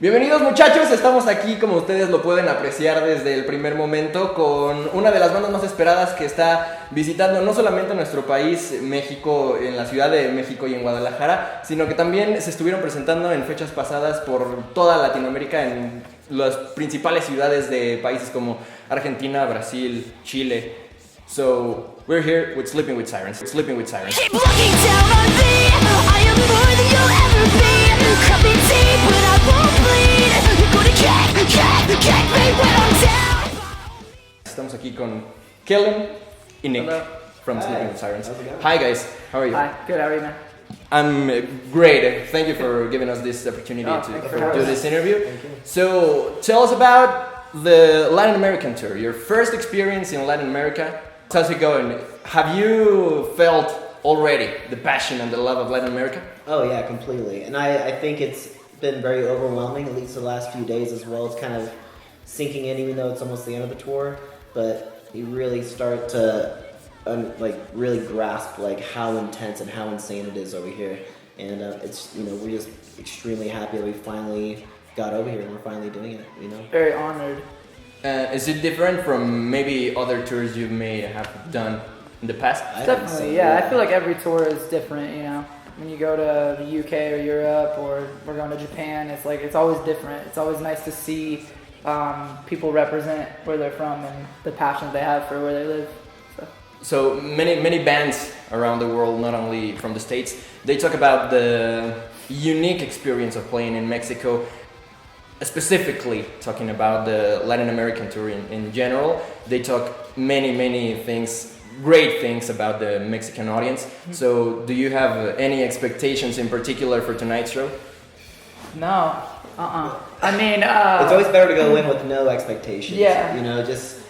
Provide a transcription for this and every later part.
Bienvenidos muchachos, estamos aquí como ustedes lo pueden apreciar desde el primer momento con una de las bandas más esperadas que está visitando no solamente nuestro país, México, en la Ciudad de México y en Guadalajara, sino que también se estuvieron presentando en fechas pasadas por toda Latinoamérica en las principales ciudades de países como Argentina, Brasil, Chile. So, we're here with Sleeping With Sirens. Sleeping With Sirens. Keep looking down on me. I am more than you'll ever be. Cut me deep, but I won't bleed. You're gonna kick me when I'm down. Estamos aquí con Kellin y Nick. Hello. From Sleeping With Sirens. How's it going? Hi guys, how are you? Hi, good, how are you, man? I'm great. Thank you for giving us this opportunity thanks for having do us. this interview. Thank you. So, tell us about the Latin American tour, your first experience in Latin America. How's it going? Have you felt already the passion and the love of Latin America? Oh yeah, completely. And I think it's been very overwhelming, at least the last few days as well. It's kind of sinking in, even though it's almost the end of the tour. But you really start to really grasp how intense and how insane it is over here. And it's we're just extremely happy that we finally got over here and we're finally doing it. Very honored. Is it different from maybe other tours you may have done in the past? Definitely, yeah. I feel like every tour is different, When you go to the UK or Europe or we're going to Japan, it's always different. It's always nice to see people represent where they're from and the passion they have for where they live. So many bands around the world, not only from the States, they talk about the unique experience of playing in Mexico, specifically talking about the Latin American tour in general. They talk many things, great things about the Mexican audience. Mm-hmm. So do you have any expectations in particular for tonight's show? No, I mean... it's always better to go in with no expectations. Yeah. Just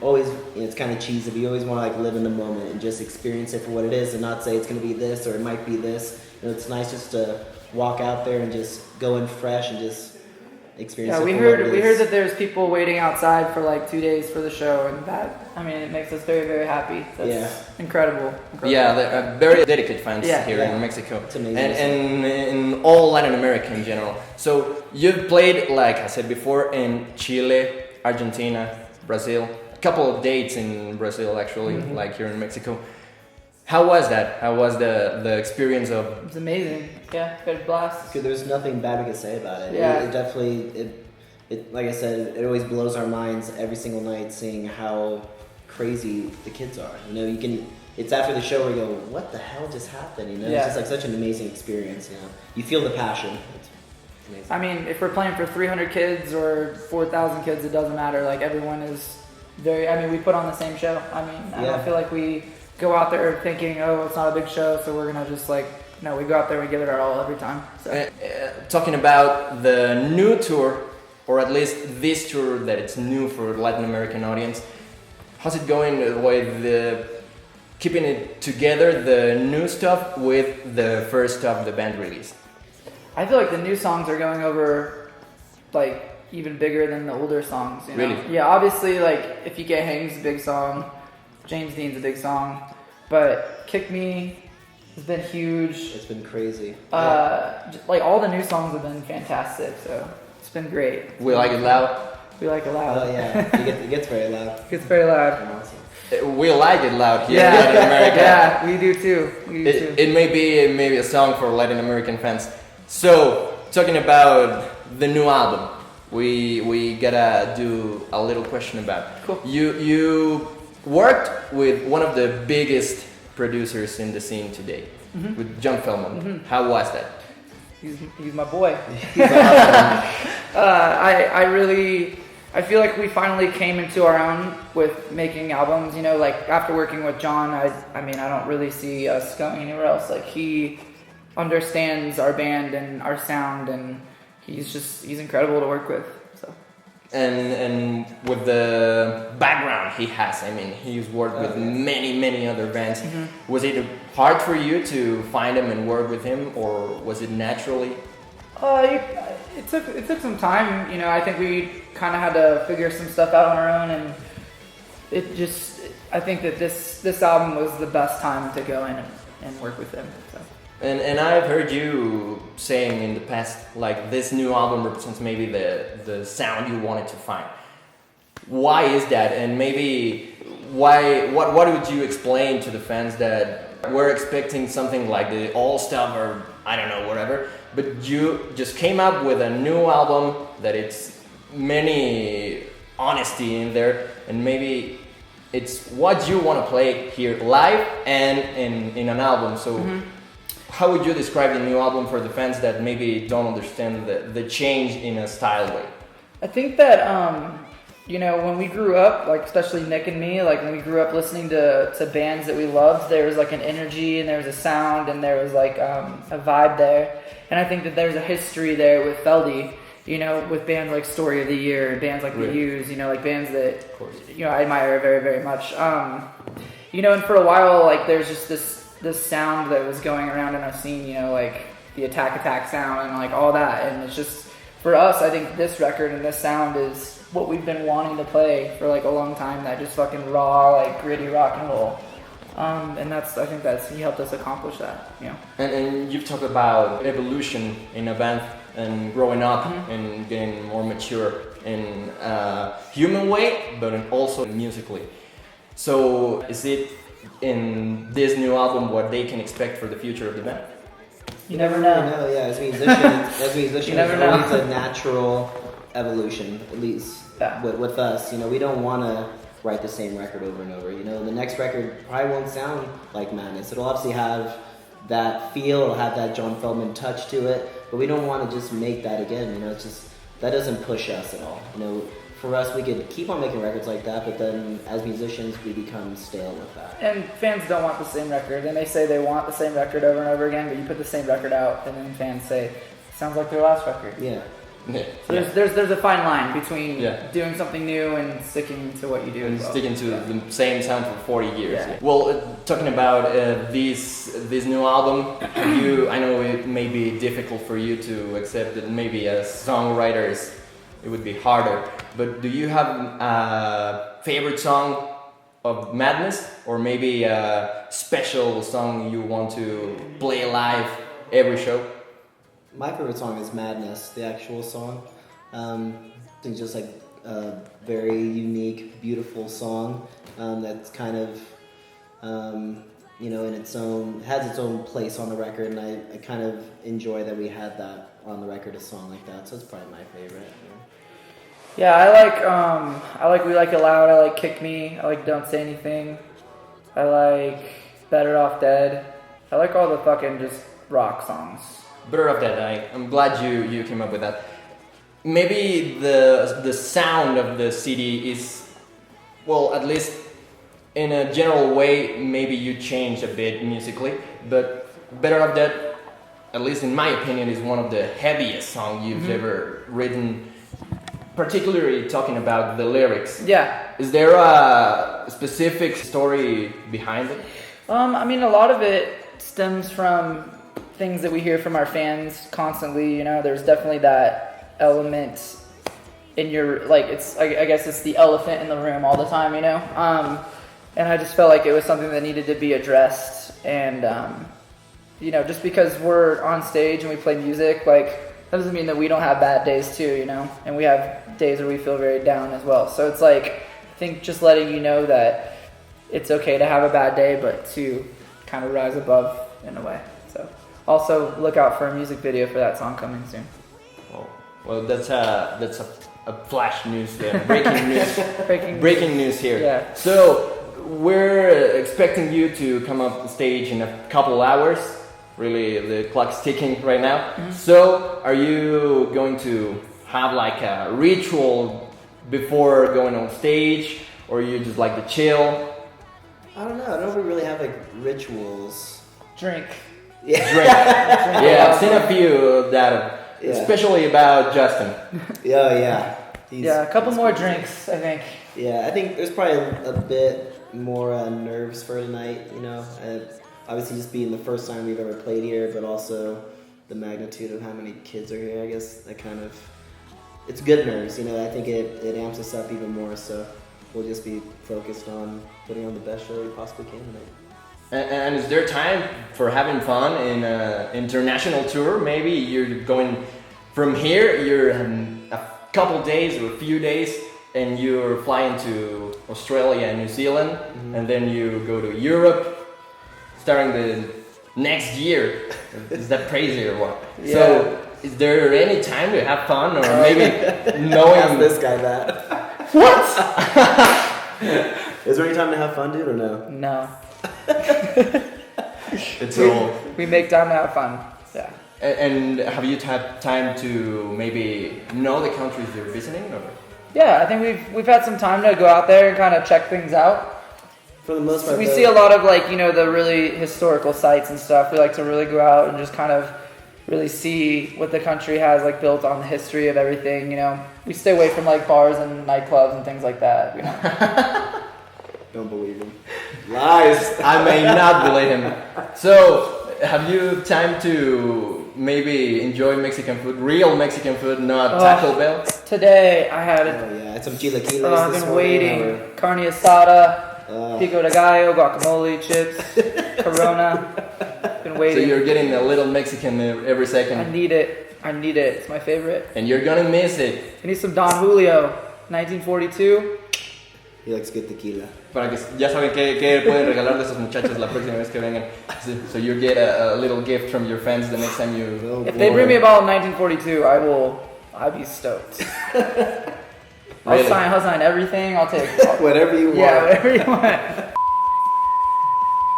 always, it's kind of cheesy, but you always want to live in the moment and just experience it for what it is and not say it's going to be this or it might be this. It's nice just to walk out there and just go in fresh and just experience it. We heard that there's people waiting outside for 2 days for the show, and it makes us very happy. That's incredible. Yeah, they're very dedicated fans here in Mexico. It's amazing. And in all Latin America in general. So you've played, like I said before, in Chile, Argentina, Brazil, a couple of dates in Brazil actually, like here in Mexico. How was that? How was the experience of... It was amazing. Yeah, had a blast. There's nothing bad we could say about it. Yeah. It definitely, like I said, it always blows our minds every single night seeing how crazy the kids are. It's after the show where you go, what the hell just happened? It's just such an amazing experience. You feel the passion. It's amazing. I mean, if we're playing for 300 kids or 4,000 kids, it doesn't matter. Everyone is very... we put on the same show. I don't feel like we go out there thinking, oh, it's not a big show, so we're going to just no, we go out there, we give it our all every time. So. Talking about the new tour, or at least this tour that it's new for Latin American audience, how's it going with keeping it together, the new stuff with the first stuff the band released? I feel like the new songs are going over even bigger than the older songs. Really? Yeah, obviously If You Get Hang's a big song, James Dean's a big song, but Kick Me has been huge. It's been crazy. All the new songs have been fantastic, so it's been great. We like it loud? We like it loud. Oh yeah, it gets very loud. It gets very loud. Awesome. We like it loud here in Latin America. Yeah, we do too. It may be a song for Latin American fans. So, talking about the new album, we gotta do a little question about. Cool. You worked with one of the biggest producers in the scene today, with John Feldman. How was that? He's my boy. I feel like we finally came into our own with making albums. After working with John, I don't really see us going anywhere else. He understands our band and our sound, and he's incredible to work with. So. And with the background he has, he's worked with many other bands. Was it hard for you to find him and work with him, or was it naturally? It took some time. I think we kind of had to figure some stuff out on our own, and I think that this album was the best time to go in and work with him. So. And I've heard you saying in the past, like, this new album represents maybe the sound you wanted to find. Why is that? And maybe what would you explain to the fans that were expecting something like the old stuff or I don't know, whatever, but you just came up with a new album that it's many honesty in there, and maybe it's what you want to play here live and in an album. So how would you describe the new album for the fans that maybe don't understand the change in a style way? I think that, when we grew up, like especially Nick and me, like when we grew up listening to bands that we loved, there was like an energy and there was a sound and there was like a vibe there. And I think that there's a history there with Feldy, with bands like Story of the Year, bands like The Used, like bands that, I admire very, very much. And for a while, like there's just this sound that was going around in our scene, like the Attack sound and like all that. And it's just, for us, I think this record and this sound is what we've been wanting to play for like a long time, that just fucking raw, like gritty rock and roll. And I think he helped us accomplish that, And you've talked about evolution in a band and growing up and getting more mature in a human way, but also musically. So is it in this new album what they can expect for the future of the band? You never know. Yeah, as musicians, You never it's know. always a natural evolution, at least with us. We don't want to write the same record over and over. The next record probably won't sound like Madness. It'll obviously have that feel, it'll have that John Feldman touch to it, but we don't want to just make that again. It's just, that doesn't push us at all. For us, we could keep on making records like that, but then as musicians, we become stale with that. And fans don't want the same record, and they say they want the same record over and over again, but you put the same record out, and then fans say, sounds like their last record. Yeah. So there's a fine line between doing something new and sticking to what you do. And sticking to the same sound for 40 years. Yeah. Well, talking about this new album, I know it may be difficult for you to accept that maybe as songwriters it would be harder, but do you have a favorite song of Madness, or maybe a special song you want to play live every show? My favorite song is Madness, the actual song. I think just like a very unique, beautiful song that's kind of, in its own, has its own place on the record, and I kind of enjoy that we had that on the record, a song like that, so it's probably my favorite. Yeah, I like We Like It Loud, I like Kick Me, I like Don't Say Anything, I like Better Off Dead, I like all the fucking just rock songs. Better Off Dead, I'm glad you came up with that. Maybe the sound of the CD is, well, at least in a general way, maybe you change a bit musically, but Better Off Dead, at least in my opinion, is one of the heaviest songs you've ever written, particularly talking about the lyrics. Yeah. Is there a specific story behind it? I mean, a lot of it stems from things that we hear from our fans constantly. There's definitely that element in your, like, it's, I guess it's the elephant in the room all the time, and I just felt like it was something that needed to be addressed. And just because we're on stage and we play music, like, that doesn't mean that we don't have bad days too, and we have days where we feel very down as well. So it's like, I think just letting you know that it's okay to have a bad day, but to kind of rise above in a way. So also look out for a music video for that song coming soon. Well, that's a flash news, breaking news, breaking news here. Yeah. So we're expecting you to come up on stage in a couple hours. Really, the clock's ticking right now. Mm-hmm. So are you going to have like a ritual before going on stage, or you just like to chill? I don't know. I don't know if we really have like rituals. Drink. Yeah. Drink. Yeah, I've seen a few of that, especially about Justin. Yeah. A couple more drinks, I think. Yeah, I think there's probably a bit more nerves for tonight, obviously just being the first time we've ever played here, but also the magnitude of how many kids are here, I guess that kind of, it's good nerves, I think it amps us up even more, so we'll just be focused on putting on the best show we possibly can tonight. And is there time for having fun in an international tour? Maybe you're going from here, you're a couple days or a few days, and you're flying to Australia and New Zealand, and then you go to Europe, starting the next year. Is that crazy or what? Yeah. So, is there any time to have fun, or maybe knowing Ask this guy that. what? Is there any time to have fun, dude, or no? No. It's all. We make time to have fun. Yeah. And have you had time to maybe know the countries you're visiting? Or? Yeah, I think we've had some time to go out there and kind of check things out. For the most part, We see a lot of like, the really historical sites and stuff. We like to really go out and just kind of really see what the country has like built on the history of everything, We stay away from like bars and nightclubs and things like that, Don't believe him. Lies. I may not believe him. So, have you time to maybe enjoy Mexican food, real Mexican food, not Taco Bell? Today I had it. Oh yeah, it's some chilaquiles. I've this been morning, waiting. or- Carne asada, pico de gallo, guacamole, chips, Corona. Been So waiting. you're getting a little Mexican every I second, need it. It's my favorite. and you're gonna miss it. I need some Don Julio, 1942. He likes good tequila. Para que ya saben qué pueden regalar de esos muchachos la próxima vez que vengan. So you get a little gift from your fans the next time you. Oh, If they bring me a bottle of 1942, I'll be stoked. Really? I'll sign everything. I'll take. Whatever you want. Yeah, whatever you want.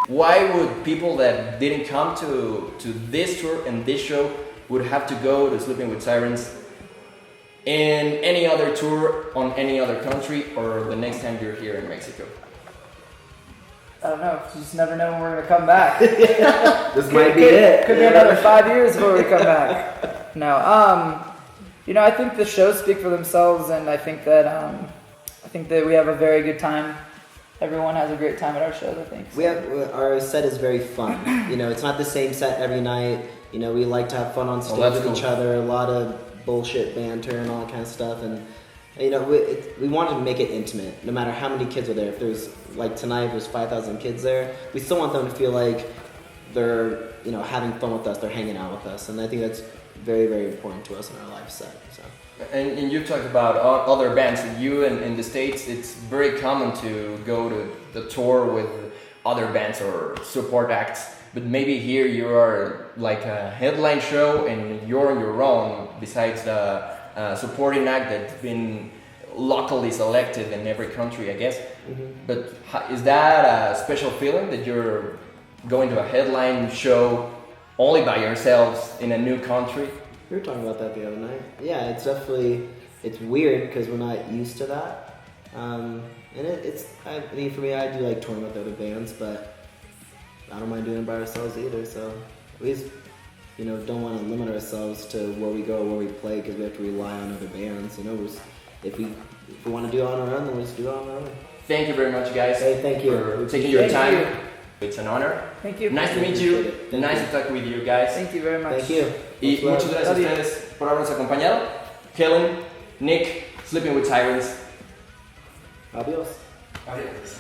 Why would people that didn't come to this tour and this show would have to go to Sleeping with Sirens in any other tour on any other country or the next time you're here in Mexico? I don't know. You just never know when we're gonna come back. This might be it. Could be another 5 years before we come back. No. I think the shows speak for themselves, and I think that we have a very good time. Everyone has a great time at our shows, I think. So. Our set is very fun. It's not the same set every night. We like to have fun on stage that's with cool. each other. A lot of bullshit banter and all that kind of stuff. And we wanted to make it intimate. No matter how many kids are there. If there's like tonight, there's 5,000 kids there. We still want them to feel like they're having fun with us. They're hanging out with us, and I think that's very, very important to us in our live set. So. And you talked about other bands. You in the States, it's very common to go to the tour with other bands or support acts. But maybe here you are like a headline show and you're on your own besides the supporting act that's been locally selected in every country, I guess. Mm-hmm. But is that a special feeling that you're going to a headline show only by yourselves in a new country? We were talking about that the other night. Yeah, it's weird because we're not used to that. And for me, I do like touring with other bands, but I don't mind doing it by ourselves either. So we just, don't want to limit ourselves to where we go, where we play, because we have to rely on other bands. If we want to do it on our own, then we'll just do it on our own. Thank you very much, guys. Hey, thank you for taking your Thank time. you. It's an honor. Thank you. Nice to meet you. Nice to talk with you guys. Thank you very much. Thank you. Y muchas gracias a ustedes por habernos acompañado. Kellin, Nick, Sleeping with Sirens. Adios. Adiós.